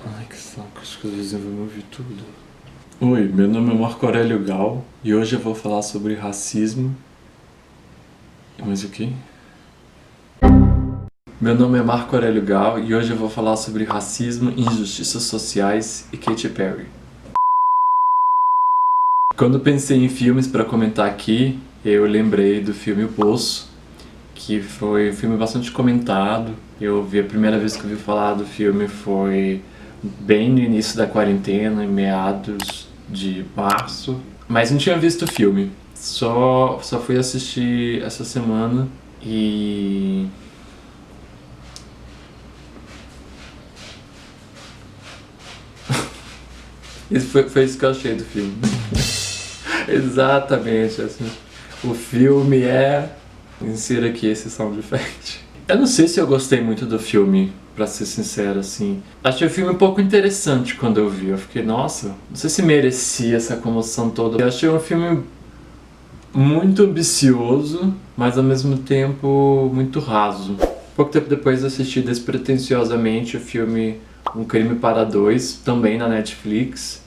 Ai, que saco, acho que os vizinhos vão ouvir tudo. Oi, meu nome é Marco Aurélio Gal e hoje eu vou falar sobre racismo. Mas o quê? Meu nome é Marco Aurélio Gal e hoje eu vou falar sobre racismo, injustiças sociais e Katy Perry. Quando pensei em filmes para comentar aqui, eu lembrei do filme O Poço, que foi um filme bastante comentado. Eu vi a primeira vez que eu vi falar do filme foi bem no início da quarentena, em meados de março, mas não tinha visto o filme. Só fui assistir essa semana e foi isso que eu achei do filme. Exatamente, assim. O filme é... Insira aqui esse sound effect. Eu não sei se eu gostei muito do filme, pra ser sincero, assim. Achei o filme um pouco interessante quando eu vi. Eu fiquei, nossa, não sei se merecia essa comoção toda. Eu achei um filme muito ambicioso, mas ao mesmo tempo muito raso. Pouco tempo depois assisti despretensiosamente o filme Um Crime para Dois, também na Netflix.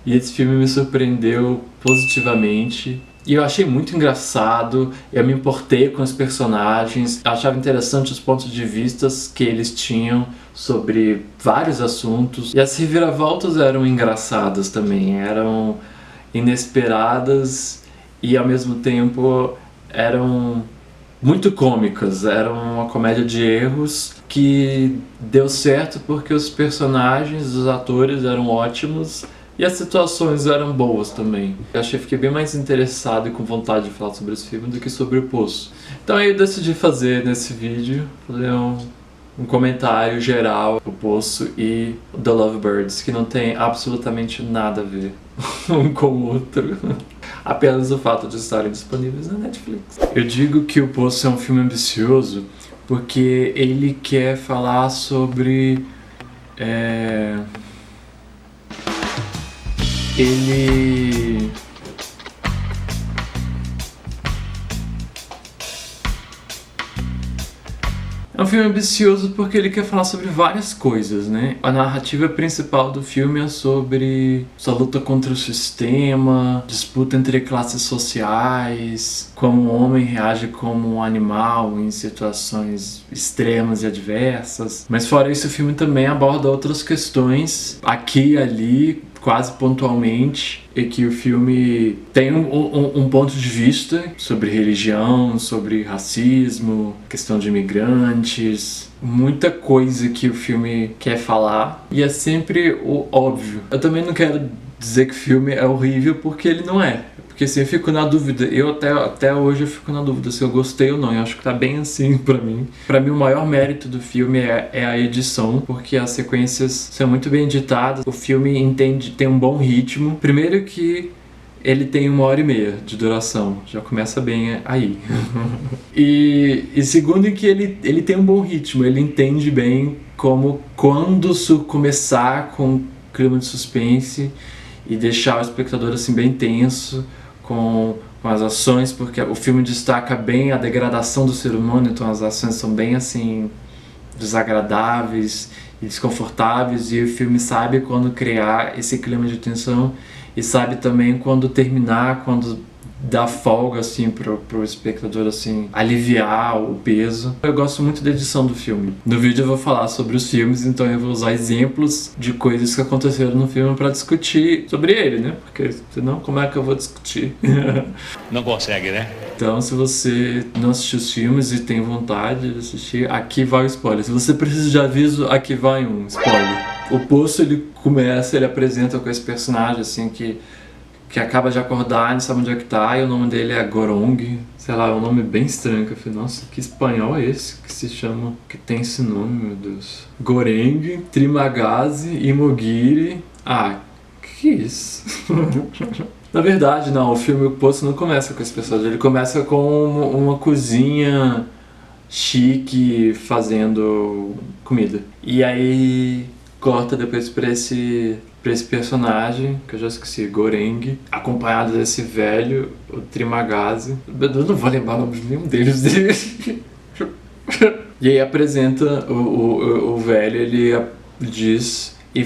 E esse filme me surpreendeu positivamente. E eu achei muito engraçado, eu me importei com os personagens, eu achava interessante os pontos de vista que eles tinham sobre vários assuntos. E as reviravoltas eram engraçadas também, eram inesperadas e ao mesmo tempo eram muito cômicas, eram uma comédia de erros que deu certo porque os personagens, os atores eram ótimos. E as situações eram boas também. Eu fiquei bem mais interessado e com vontade de falar sobre esse filme do que sobre O Poço. Então aí eu decidi fazer nesse vídeo, fazer um comentário geral O Poço e The Lovebirds, que não tem absolutamente nada a ver um com o outro. Apenas o fato de estarem disponíveis na Netflix. Eu digo que O Poço é um filme ambicioso porque ele quer falar sobre... Ele é um filme ambicioso porque ele quer falar sobre várias coisas, né? A narrativa principal do filme é sobre essa luta contra o sistema, disputa entre classes sociais, como o homem reage como um animal em situações extremas e adversas. Mas fora isso, o filme também aborda outras questões aqui e ali, quase pontualmente, e que o filme tem um ponto de vista sobre religião, sobre racismo, questão de imigrantes, muita coisa que o filme quer falar, e é sempre o óbvio. Eu também não quero dizer que o filme é horrível, porque ele não é. Porque assim, eu fico na dúvida, eu até hoje eu fico na dúvida se eu gostei ou não, eu acho que tá bem assim pra mim. Pra mim o maior mérito do filme é a edição, porque as sequências são muito bem editadas, o filme tem um bom ritmo. Primeiro que ele tem 1h30 de duração, já começa bem aí. E segundo que ele tem um bom ritmo, ele entende bem quando começar com clima de suspense e deixar o espectador assim bem tenso com as ações, porque o filme destaca bem a degradação do ser humano, então as ações são bem assim desagradáveis e desconfortáveis, e o filme sabe quando criar esse clima de tensão e sabe também quando terminar, quando dar folga assim pro espectador assim aliviar o peso. Eu gosto muito da edição do filme. No vídeo eu vou falar sobre os filmes, então eu vou usar exemplos de coisas que aconteceram no filme para discutir sobre ele, né? Porque senão como é que eu vou discutir? Não consegue, né? Então, se você não assistiu os filmes e tem vontade de assistir, aqui vai o spoiler. Se você precisa de aviso, aqui vai um spoiler. O Poço, ele apresenta com esse personagem assim que acaba de acordar, não sabe onde é que tá, e o nome dele é Gorong. Sei lá, é um nome bem estranho, que eu falei, nossa, que espanhol é esse que se chama, que tem esse nome, meu Deus. Goreng, Trimagazi, Imogiri. Ah, que isso? Na verdade, não, o filme O Poço não começa com esse personagem, ele começa com uma cozinha chique fazendo comida. E aí corta depois pra esse personagem, que eu já esqueci, Goreng, acompanhado desse velho, o Trimagazi. Eu não vou lembrar o nome de nenhum deles. E aí apresenta o velho, ele diz e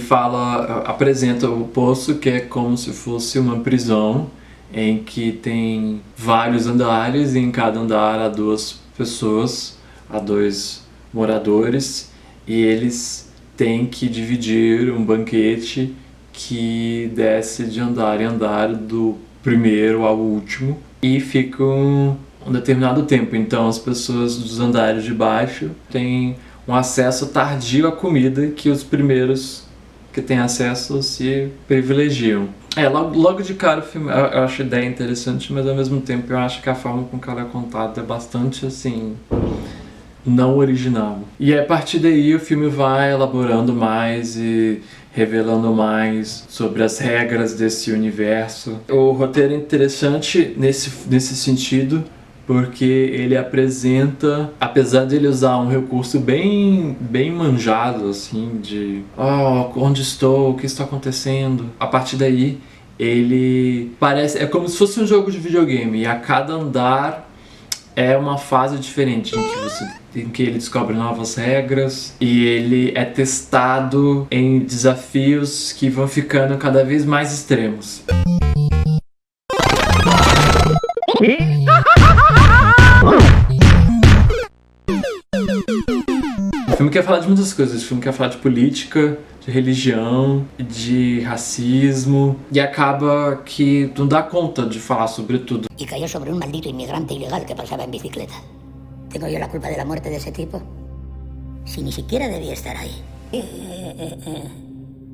apresenta o poço, que é como se fosse uma prisão em que tem vários andares e em cada andar há 2 pessoas, há 2 moradores, e eles têm que dividir um banquete que desce de andar em andar do primeiro ao último e ficam um determinado tempo. Então as pessoas dos andares de baixo têm um acesso tardio à comida que os primeiros que têm acesso se privilegiam. Logo de cara o filme, eu acho a ideia interessante, mas ao mesmo tempo eu acho que a forma com que ela é contada é bastante assim, não original. E a partir daí o filme vai elaborando mais e revelando mais sobre as regras desse universo. O roteiro é interessante nesse sentido, porque ele apresenta, apesar de ele usar um recurso bem manjado, assim, de onde estou, o que está acontecendo, a partir daí ele é como se fosse um jogo de videogame, e a cada andar é uma fase diferente em que ele descobre novas regras e ele é testado em desafios que vão ficando cada vez mais extremos. O filme quer falar de muitas coisas. O filme quer falar de política, de religião, de racismo, e acaba que não dá conta de falar sobre tudo. Y cayó sobre un maldito inmigrante ilegal que pasaba en bicicleta. ¿Tengo yo la culpa de la muerte de ese tipo? Si ni siquiera debía estar ahí.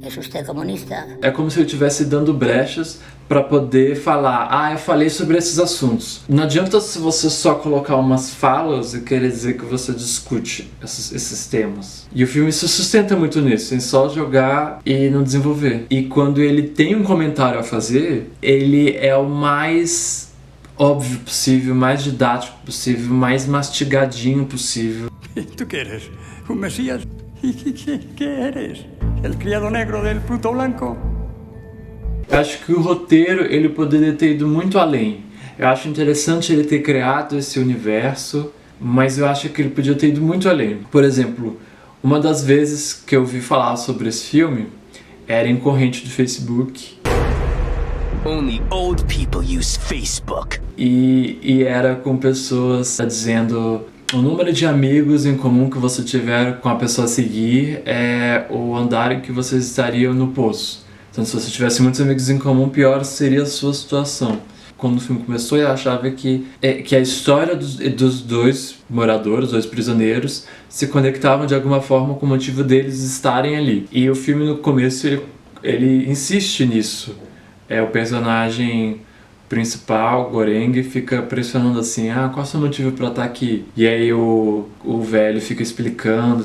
¿Es usted comunista? É como se eu estivesse dando brechas para poder falar, eu falei sobre esses assuntos. Não adianta se você só colocar umas falas e querer dizer que você discute esses temas. E o filme se sustenta muito nisso, em só jogar e não desenvolver. E quando ele tem um comentário a fazer, ele é o mais óbvio possível, mais didático possível, mais mastigadinho possível. ¿Tú qué eres? ¿Un mesías? ¿Y qué eres? ¿El criado negro del fruto blanco? Eu acho que o roteiro ele poderia ter ido muito além. Eu acho interessante ele ter criado esse universo, mas eu acho que ele podia ter ido muito além. Por exemplo, uma das vezes que eu ouvi falar sobre esse filme era em corrente do Facebook. Only old people use Facebook. E era com pessoas dizendo: o número de amigos em comum que você tiver com a pessoa a seguir é o andar em que vocês estariam no poço. Então, se você tivesse muitos amigos em comum, pior seria a sua situação. Quando o filme começou, eu achava que a história dos 2 moradores, 2 prisioneiros, se conectavam de alguma forma com o motivo deles estarem ali. E o filme, no começo, ele insiste nisso. O personagem principal, Goreng, fica pressionando assim, qual é o seu motivo pra estar aqui? E aí o velho fica explicando,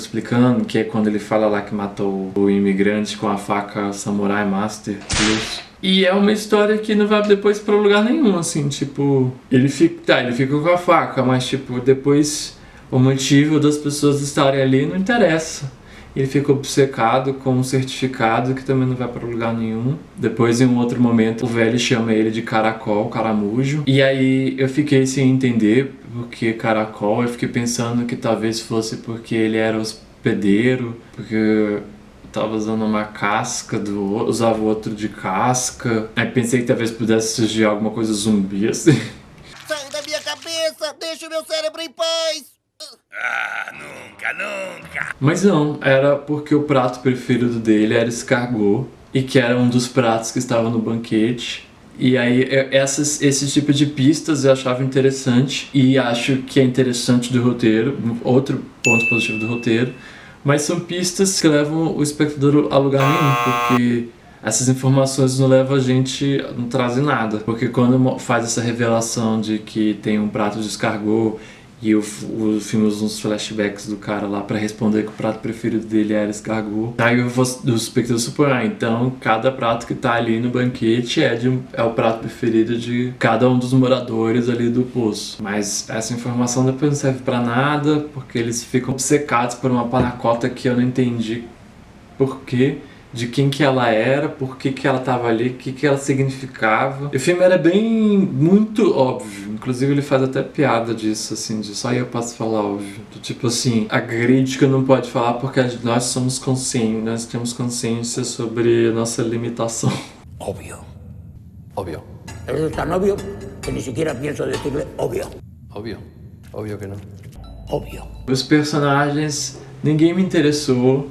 que é quando ele fala lá que matou o imigrante com a faca Samurai Master Plus. E é uma história que não vai depois pra lugar nenhum, assim, tipo, ele fica com a faca, mas tipo, depois o motivo das pessoas estarem ali não interessa. Ele fica obcecado com um certificado que também não vai para lugar nenhum. Depois, em um outro momento, o velho chama ele de caracol, caramujo. E aí eu fiquei sem entender porque caracol. Eu fiquei pensando que talvez fosse porque ele era hospedeiro, porque tava usando uma casca, usava o outro de casca. Aí pensei que talvez pudesse surgir alguma coisa zumbi assim. Sai da minha cabeça! Deixa o meu cérebro em paz! Nunca. Mas não, era porque o prato preferido dele era escargot, e que era um dos pratos que estava no banquete. E aí esse tipo de pistas eu achava interessante, e acho que é interessante do roteiro, outro ponto positivo do roteiro, mas são pistas que levam o espectador a lugar nenhum, porque essas informações não levam a gente, não trazem nada. Porque quando faz essa revelação de que tem um prato de escargot, e o filme usa uns flashbacks do cara lá pra responder que o prato preferido dele era escargot. Aí o espectador supõe, então cada prato que tá ali no banquete é o prato preferido de cada um dos moradores ali do poço. Mas essa informação depois não serve pra nada, porque eles ficam obcecados por uma panacota que eu não entendi por quê. de quem que ela era, por que que ela tava ali, o que que ela significava. E o filme era muito óbvio, inclusive ele faz até piada disso, assim, de só eu posso falar óbvio. Tipo assim, a crítica não pode falar porque nós somos conscientes, nós temos consciência sobre a nossa limitação. Obvio. Obvio. Eso es tan obvio que ni siquiera pienso decirle obvio. Obvio. Obvio que no. Obvio. Os personagens, ninguém me interessou,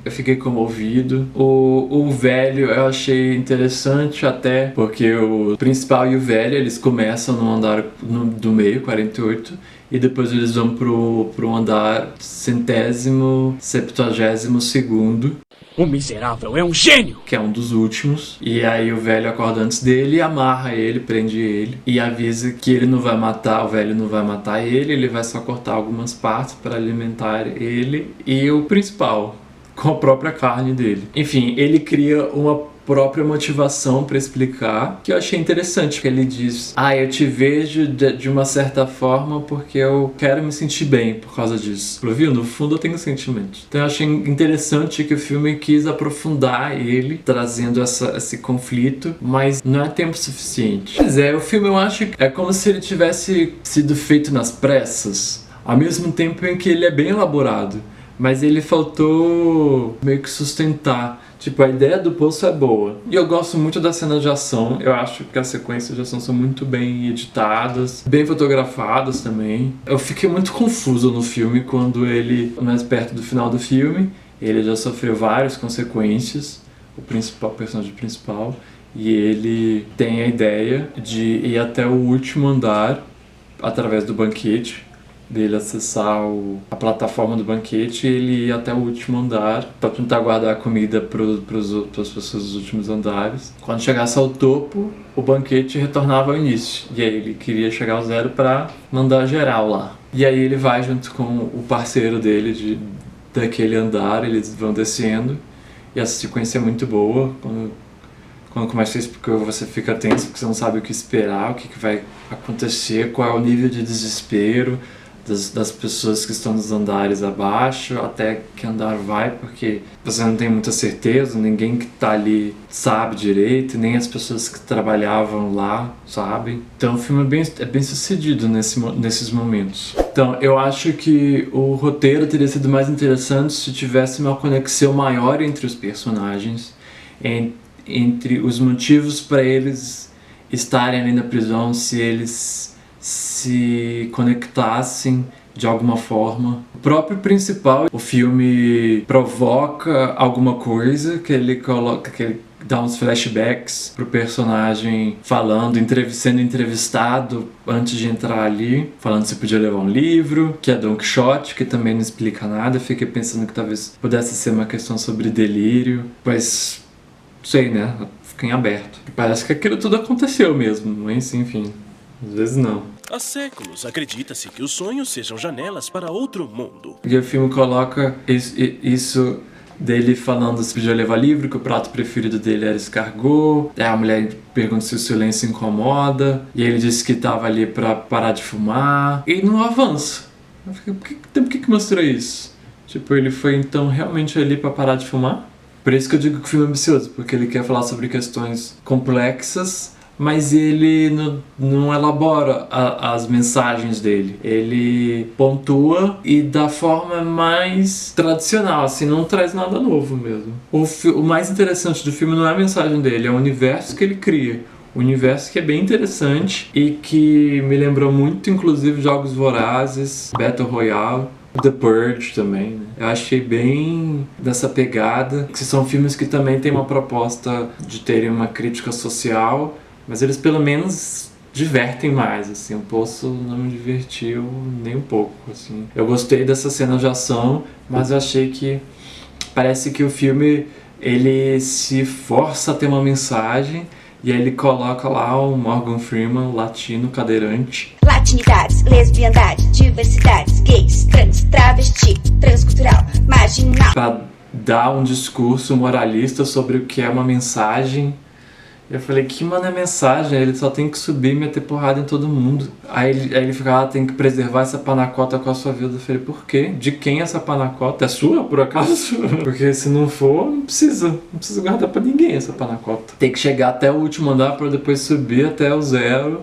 eu fiquei comovido. O velho eu achei interessante até, porque o principal e o velho, eles começam no andar do meio, 48, e depois eles vão pro andar 172º. O miserável é um gênio! Que é um dos últimos. E aí o velho acorda antes dele, amarra ele, prende ele e avisa que ele não vai matar, o velho não vai matar ele vai só cortar algumas partes para alimentar ele e o principal, com a própria carne dele. Enfim, ele cria uma própria motivação para explicar, que eu achei interessante, porque ele diz: eu te vejo de uma certa forma porque eu quero me sentir bem por causa disso. Viu? No fundo eu tenho sentimentos. Então eu achei interessante que o filme quis aprofundar ele, trazendo esse conflito, mas não é tempo suficiente. Pois é, o filme eu acho que é como se ele tivesse sido feito nas pressas, ao mesmo tempo em que ele é bem elaborado, mas ele faltou meio que sustentar. Tipo, a ideia do poço é boa. E eu gosto muito das cenas de ação. Eu acho que as sequências de ação são muito bem editadas, bem fotografadas também. Eu fiquei muito confuso no filme quando ele, mais perto do final do filme, ele já sofreu várias consequências, o personagem principal, e ele tem a ideia de ir até o último andar através do banquete, dele acessar a plataforma do banquete e ele ir até o último andar para tentar guardar a comida para as pessoas dos últimos andares. Quando chegasse ao topo, o banquete retornava ao início. E aí ele queria chegar ao zero para mandar geral lá. E aí ele vai junto com o parceiro dele daquele andar, eles vão descendo. E essa sequência é muito boa. Quando começa isso, porque você fica tenso, porque você não sabe o que esperar, o que vai acontecer, qual é o nível de desespero das pessoas que estão nos andares abaixo, até que andar vai, porque você não tem muita certeza, ninguém que está ali sabe direito, nem as pessoas que trabalhavam lá sabem. Então o filme é bem sucedido nesses momentos. Então eu acho que o roteiro teria sido mais interessante se tivesse uma conexão maior entre os personagens, entre os motivos para eles estarem ali na prisão, se eles se conectassem de alguma forma. O próprio principal, o filme provoca alguma coisa que ele dá uns flashbacks pro personagem falando, sendo entrevistado antes de entrar ali, falando se podia levar um livro, que é Don Quixote, que também não explica nada. Fiquei pensando que talvez pudesse ser uma questão sobre delírio, mas sei, né? Fica em aberto. Parece que aquilo tudo aconteceu mesmo, mas enfim, às vezes não. Há séculos acredita-se que os sonhos sejam janelas para outro mundo. E o filme coloca isso dele falando se podia levar livro, que o prato preferido dele era escargot. A mulher pergunta se o silêncio incomoda, e ele disse que estava ali para parar de fumar, e não avança. Eu fiquei, por que mostrou isso? Tipo, ele foi então realmente ali para parar de fumar? Por isso que eu digo que o filme é ambicioso, porque ele quer falar sobre questões complexas, mas ele não elabora as mensagens dele. Ele pontua e da forma mais tradicional, assim, não traz nada novo mesmo. O mais interessante do filme não é a mensagem dele, é o universo que ele cria. O universo que é bem interessante e que me lembrou muito, inclusive, Jogos Vorazes, Battle Royale, The Purge também, né? Eu achei bem dessa pegada, que são filmes que também têm uma proposta de terem uma crítica social, mas eles pelo menos divertem mais, assim. O Poço não me divertiu nem um pouco, assim. Eu gostei dessa cena de ação, mas eu achei que parece que o filme ele se força a ter uma mensagem e aí ele coloca lá o Morgan Freeman, latino, cadeirante. Latinidades, lesbiandade, diversidades, gays, trans, travesti, transcultural, marginal. Pra dar um discurso moralista sobre o que é uma mensagem Eu falei, que mano é mensagem? Ele só tem que subir e meter porrada em todo mundo. Aí ele fica, tem que preservar essa panacota com a sua vida. Eu falei, por quê? De quem essa panacota? É sua, por acaso? Porque se não for, não precisa guardar pra ninguém essa panacota. Tem que chegar até o último andar pra depois subir até o 0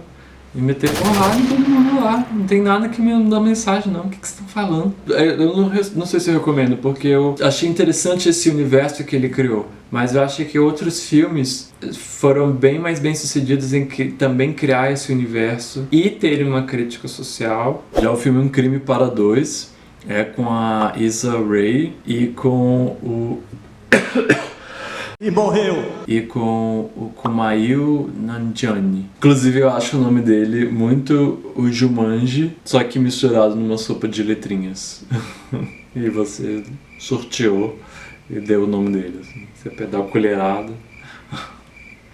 e meter porrada em todo mundo lá. Não tem nada que me dá mensagem, não. O que vocês estão falando? Eu não sei se eu recomendo, porque eu achei interessante esse universo que ele criou. Mas eu achei que outros filmes foram bem mais bem-sucedidos em também criar esse universo e terem uma crítica social. Já o filme Um Crime para Dois é com a Issa Rae e com o... E morreu. E com o Kumail Nanjiani. Inclusive eu acho o nome dele muito o Jumanji, só que misturado numa sopa de letrinhas. E você sorteou e deu o nome dele, assim. Você dá uma colherada.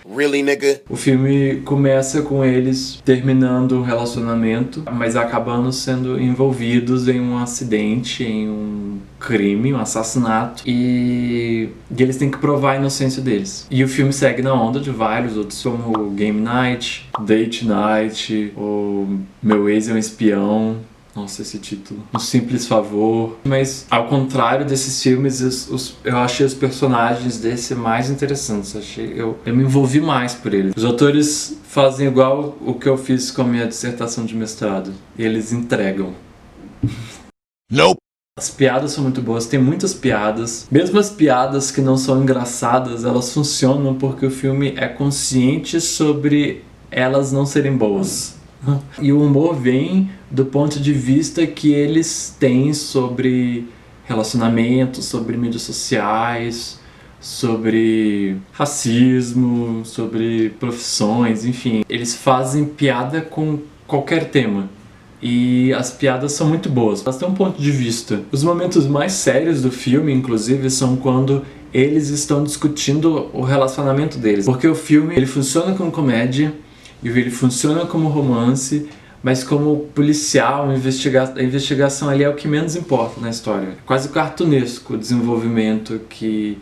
Really, nigga? O filme começa com eles terminando um relacionamento, mas acabando sendo envolvidos em um acidente, em um crime, um assassinato, e eles têm que provar a inocência deles. E o filme segue na onda de vários outros, como Game Night, Date Night, ou Meu Ex é um Espião. Nossa, esse título. Um Simples Favor. Mas, ao contrário desses filmes, eu achei os personagens desse mais interessantes. Eu me envolvi mais por eles. Os autores fazem igual o que eu fiz com a minha dissertação de mestrado. E eles entregam. Nope. As piadas são muito boas, tem muitas piadas. Mesmo as piadas que não são engraçadas, elas funcionam porque o filme é consciente sobre elas não serem boas. E o humor vem do ponto de vista que eles têm sobre relacionamentos, sobre mídias sociais, sobre racismo, sobre profissões, enfim. Eles fazem piada com qualquer tema. E as piadas são muito boas, elas têm um ponto de vista. Os momentos mais sérios do filme, inclusive, são quando eles estão discutindo o relacionamento deles. Porque o filme, ele funciona como comédia, e ele funciona como romance, mas como policial, a investigação ali é o que menos importa na história. É quase cartunesco o desenvolvimento que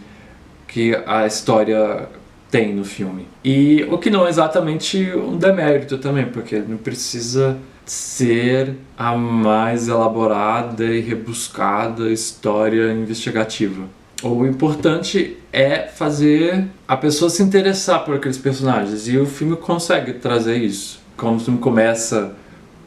a história tem no filme. E o que não é exatamente um demérito também, porque não precisa ser a mais elaborada e rebuscada história investigativa. O importante é fazer a pessoa se interessar por aqueles personagens, e o filme consegue trazer isso. Como o filme começa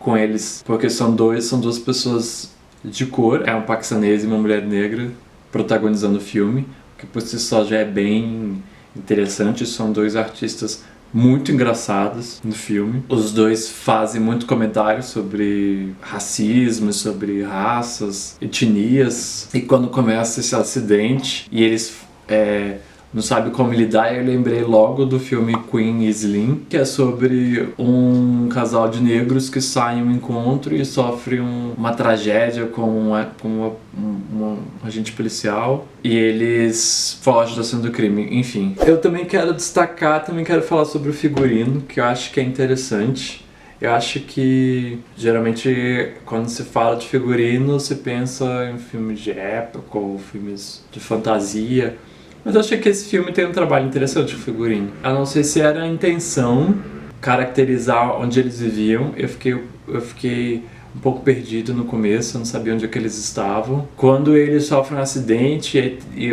com eles, porque são duas pessoas de cor, é um paquistanês e uma mulher negra protagonizando o filme, que por si só já é bem interessante. São dois artistas muito engraçados no filme. Os dois fazem muito comentário sobre racismo, sobre raças, etnias. E quando começa esse acidente e eles não sabem como lidar, eu lembrei logo do filme Queen e Slim, que é sobre um casal de negros que saem um encontro e sofrem uma tragédia com um agente policial e eles fogem da cena do crime. Enfim, eu também quero destacar, quero falar sobre o figurino, que eu acho que é interessante. Eu acho que, geralmente, quando se fala de figurino, se pensa em filmes de época ou filmes de fantasia. Mas eu achei que esse filme tem um trabalho interessante com o figurino. Eu não sei se era a intenção caracterizar onde eles viviam. Eu fiquei um pouco perdido no começo, eu não sabia onde é que eles estavam. Quando eles sofrem um acidente e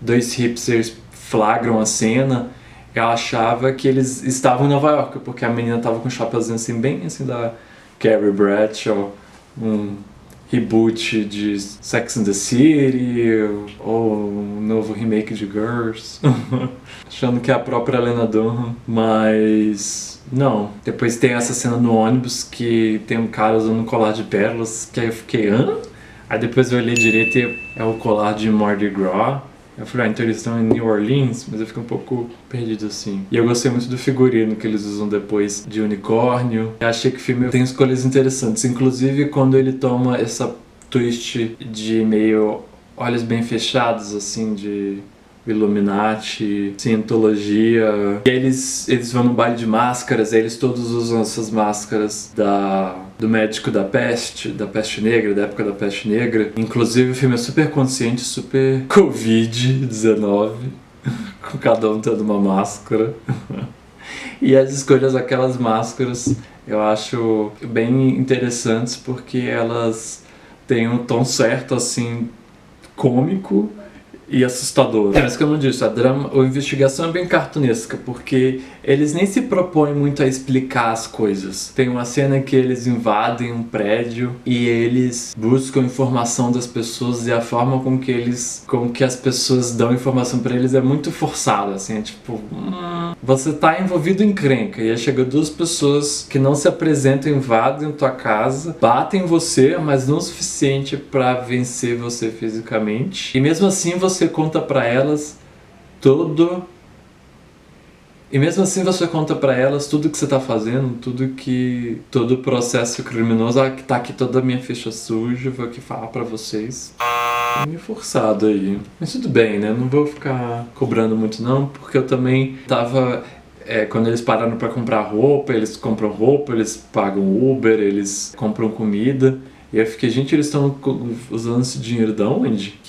dois hipsters flagram a cena, eu achava que eles estavam em Nova York, porque a menina estava com um chapeuzinho assim, bem assim da Carrie Bradshaw, um reboot de Sex and the City, ou um novo remake de Girls, achando que é a própria Lena Dunham, mas não. Depois tem essa cena no ônibus que tem um cara usando um colar de pérolas, que aí eu fiquei, hã? Aí depois eu olhei direito e é o colar de Mardi Gras. Eu falei, então eles estão em New Orleans, mas eu fiquei um pouco perdido assim. E eu gostei muito do figurino que eles usam depois de unicórnio. Eu achei que o filme tem escolhas interessantes, inclusive quando ele toma essa twist de meio olhos bem fechados, assim, de Illuminati, cientologia. E eles vão no baile de máscaras, e eles todos usam essas máscaras do médico da peste negra, da época da peste negra. Inclusive o filme é super consciente, super Covid-19. com cada um tendo uma máscara. E as escolhas daquelas máscaras eu acho bem interessantes porque elas têm um tom certo, assim, cômico e assustador. Mas como eu disse, a investigação é bem cartunesca, porque eles nem se propõem muito a explicar as coisas. Tem uma cena que eles invadem um prédio e eles buscam informação das pessoas, e a forma com que as pessoas dão informação pra eles é muito forçada, assim, é tipo, você tá envolvido em encrenca, e aí chega duas pessoas que não se apresentam, invadem tua casa, batem em você, mas não o suficiente pra vencer você fisicamente, e mesmo assim você conta pra elas tudo que você tá fazendo, todo o processo criminoso. Que tá aqui toda a minha ficha suja, vou aqui falar pra vocês. É meio forçado aí. Mas tudo bem, né? Não vou ficar cobrando muito não, porque eu também tava... quando eles pararam pra comprar roupa, eles compram roupa, eles pagam Uber, eles compram comida. E eu fiquei, gente, eles estão usando esse dinheiro de onde?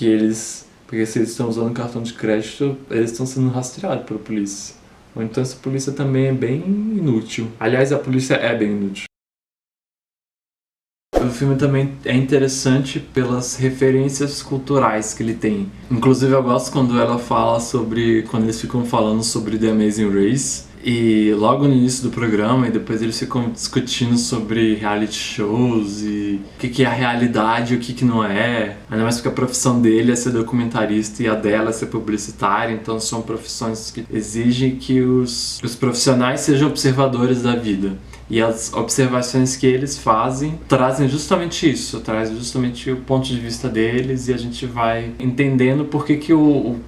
Porque se eles estão usando cartão de crédito, eles estão sendo rastreados pela polícia. Ou então essa polícia também é bem inútil. Aliás, a polícia é bem inútil. O filme também é interessante pelas referências culturais que ele tem. Inclusive eu gosto quando eles ficam falando sobre The Amazing Race. E logo no início do programa, e depois eles ficam discutindo sobre reality shows e o que é a realidade e o que não é. Ainda mais porque a profissão dele é ser documentarista e a dela é ser publicitária, então são profissões que exigem que os profissionais sejam observadores da vida. E as observações que eles fazem trazem justamente isso, trazem justamente o ponto de vista deles, e a gente vai entendendo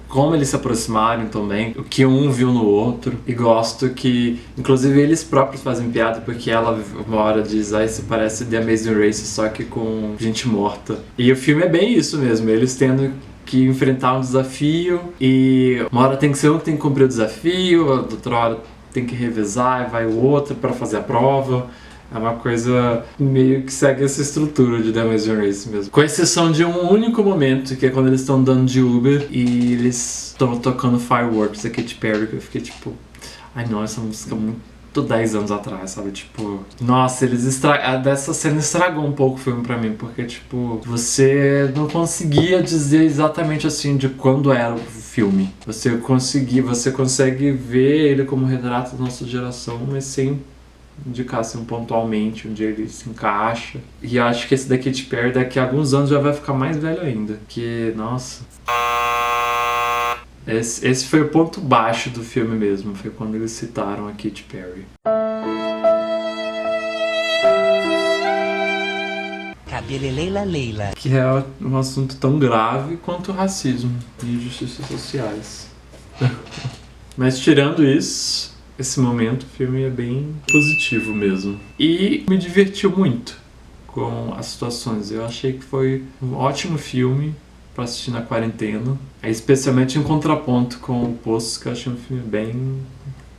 como eles se aproximaram também, o que um viu no outro. E gosto que, inclusive, eles próprios fazem piada, porque ela uma hora diz, isso parece The Amazing Race, só que com gente morta. E o filme é bem isso mesmo, eles tendo que enfrentar um desafio, e uma hora tem que ser um que tem que cumprir o desafio, a outra hora tem que revezar, e vai o outro para fazer a prova. É uma coisa meio que segue essa estrutura de The Amazing Race mesmo. Com exceção de um único momento, que é quando eles estão andando de Uber e eles estão tocando Fireworks, da Katy Perry, que eu fiquei tipo... Ai não, essa música é muito 10 anos atrás, sabe? Tipo... Nossa, dessa cena estragou um pouco o filme pra mim, porque tipo... Você não conseguia dizer exatamente assim de quando era o filme. Você consegue ver ele como retrato da nossa geração, mas sem indicar assim, pontualmente onde ele se encaixa. E eu acho que esse da Katy Perry daqui a alguns anos já vai ficar mais velho ainda. Que, nossa... Esse foi o ponto baixo do filme mesmo, foi quando eles citaram a Katy Perry. Leila. Que é um assunto tão grave quanto o racismo e injustiças sociais. Mas tirando isso, esse momento, o filme é bem positivo mesmo. E me divertiu muito com as situações. Eu achei que foi um ótimo filme pra assistir na quarentena, especialmente em contraponto com o Poço, que eu achei um filme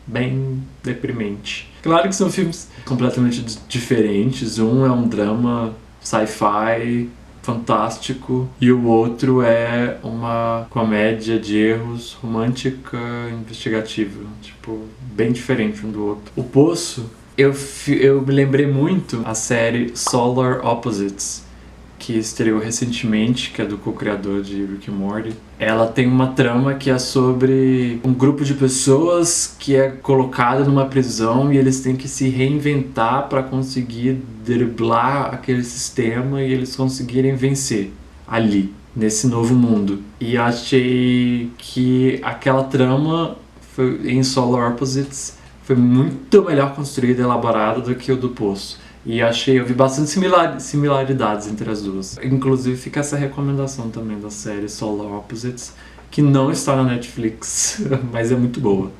bem deprimente. Claro que são filmes completamente diferentes. Um é um drama sci-fi fantástico e o outro é uma comédia de erros romântica investigativa, tipo, bem diferente um do outro. O Poço, eu me lembrei muito a série Solar Opposites, que estreou recentemente, que é do co-criador de Rick and Morty. Ela tem uma trama que é sobre um grupo de pessoas que é colocado numa prisão e eles têm que se reinventar para conseguir driblar aquele sistema e eles conseguirem vencer ali, nesse novo mundo. E eu achei que aquela trama em Solar Opposites foi muito melhor construída e elaborada do que o do Poço. E eu vi bastante similaridades entre as duas. Inclusive fica essa recomendação também da série Solar Opposites, que não está na Netflix, mas é muito boa.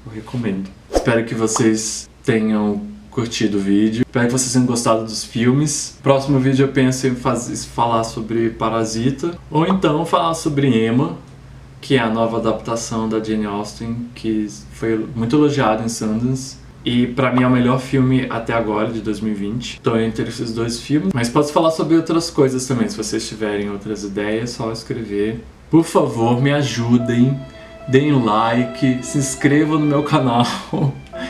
Eu recomendo. Espero que vocês tenham curtido o vídeo. Espero que vocês tenham gostado dos filmes. Próximo vídeo eu penso em falar sobre Parasita, ou então falar sobre Emma, que é a nova adaptação da Jane Austen, que foi muito elogiada em Sundance. E pra mim é o melhor filme até agora, de 2020. Tô entre esses dois filmes. Mas posso falar sobre outras coisas também. Se vocês tiverem outras ideias, é só escrever. Por favor, me ajudem deem like, se inscrevam no meu canal,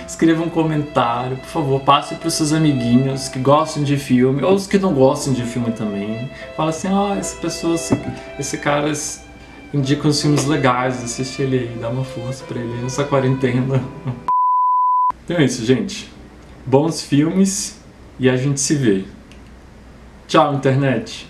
escrevam um comentário, por favor, passe para os seus amiguinhos que gostam de filme, ou os que não gostam de filme também. Fala assim, esse cara indica uns filmes legais, assiste ele aí, dá uma força para ele nessa quarentena. Então é isso, gente. Bons filmes e a gente se vê. Tchau, internet!